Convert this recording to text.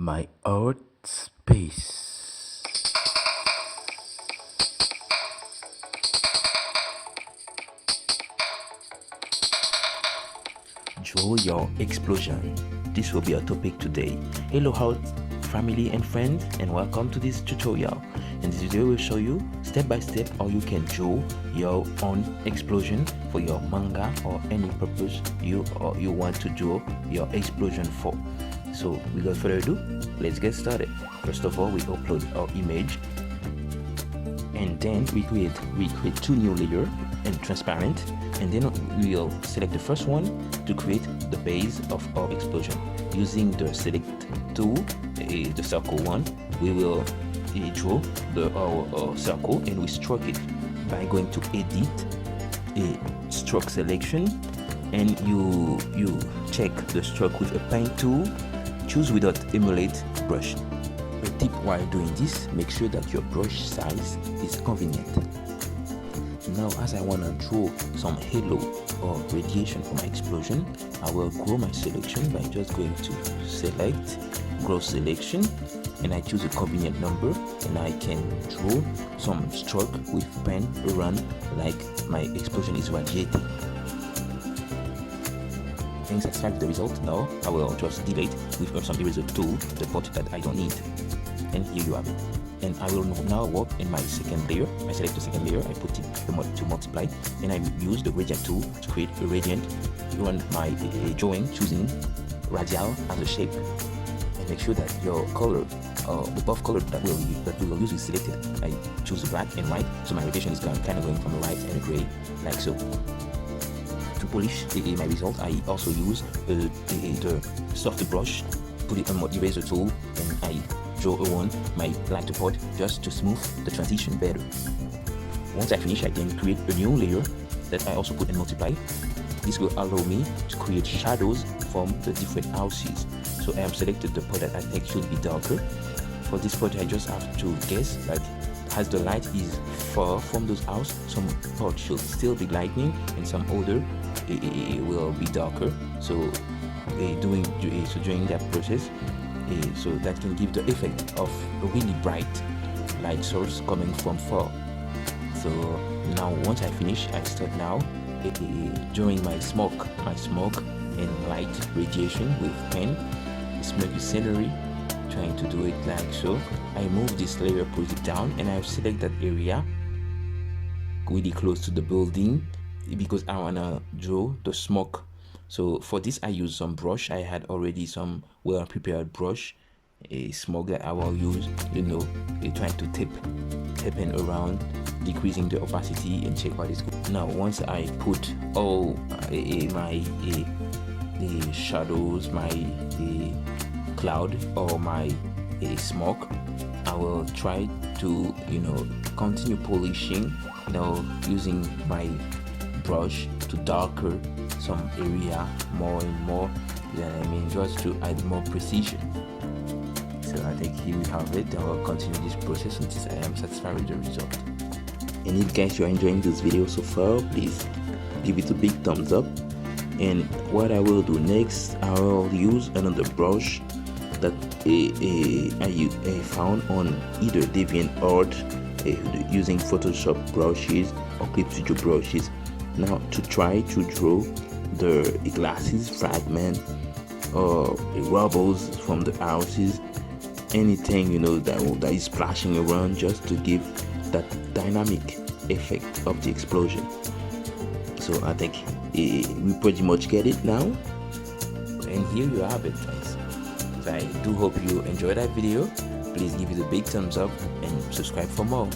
My art space. Draw your explosion. This will be our topic today. Hello art family and friends, and welcome to this tutorial. In this video will show you step by step how you can draw your own explosion for your manga or any purpose you want to draw your explosion for. So without further ado, let's get started. First of all, we upload our image, and then we create two new layers and transparent, and then we'll select the first one to create the base of our explosion. Using the select tool, the circle one, we will draw our circle, and we stroke it by going to edit, stroke selection, and you check the stroke with a pen tool. Choose without emulate brush. A tip while doing this, make sure that your brush size is convenient. Now, as I want to draw some halo or radiation for my explosion, I will grow my selection by just going to select, grow selection, and I choose a convenient number, and I can draw some stroke with pen around like my explosion is radiating. Being satisfied with the result, now I will just delete with some eraser tool the part that I don't need, and here you have it. And I will now work in my second layer. I select the second layer, I put it to multiply, and I use the gradient tool to create a gradient on my drawing, choosing radial as a shape, and make sure that your color, the buff color that we will use is selected. I choose black and white, so my radiation is kind of going from the white and the gray, like so. To polish my result, I also use the soft brush, put it on my eraser tool, and I draw around my lighter part just to smooth the transition better. Once I finish, I then create a new layer that I also put in multiply. This will allow me to create shadows from the different houses. So I have selected the part that I think should be darker. For this part, I just have to guess that as the light is far from those houses, some part should still be lightning and some other will be darker. So during that process, so that can give the effect of a really bright light source coming from far. So now once I finish, I start now drawing my smoke and light radiation with pen, smoky scenery, trying to do it like so. I move this layer, put it down, and I select that area really close to the building because I wanna draw the smoke. So for this, I use some brush. I had already some well-prepared brush, a smoke that I will use, trying to tap in around, decreasing the opacity, and check what is good. Now, once I put all my shadows, my cloud or my smoke, I will try to continue polishing, using my brush to darker some area more and more, just to add more precision. So I think here we have it. I will continue this process until I am satisfied with the result. And if guys you are enjoying this video so far, please give it a big thumbs up. And what I will do next, I will use another brush that I found on either DeviantArt, using Photoshop brushes or Clip Studio brushes. Now to try to draw the glasses fragment or rubbles from the houses, anything that is splashing around, just to give that dynamic effect of the explosion. So I think we pretty much get it now, and here you have it, guys. So I do hope you enjoyed that video. Please give it a big thumbs up and subscribe for more.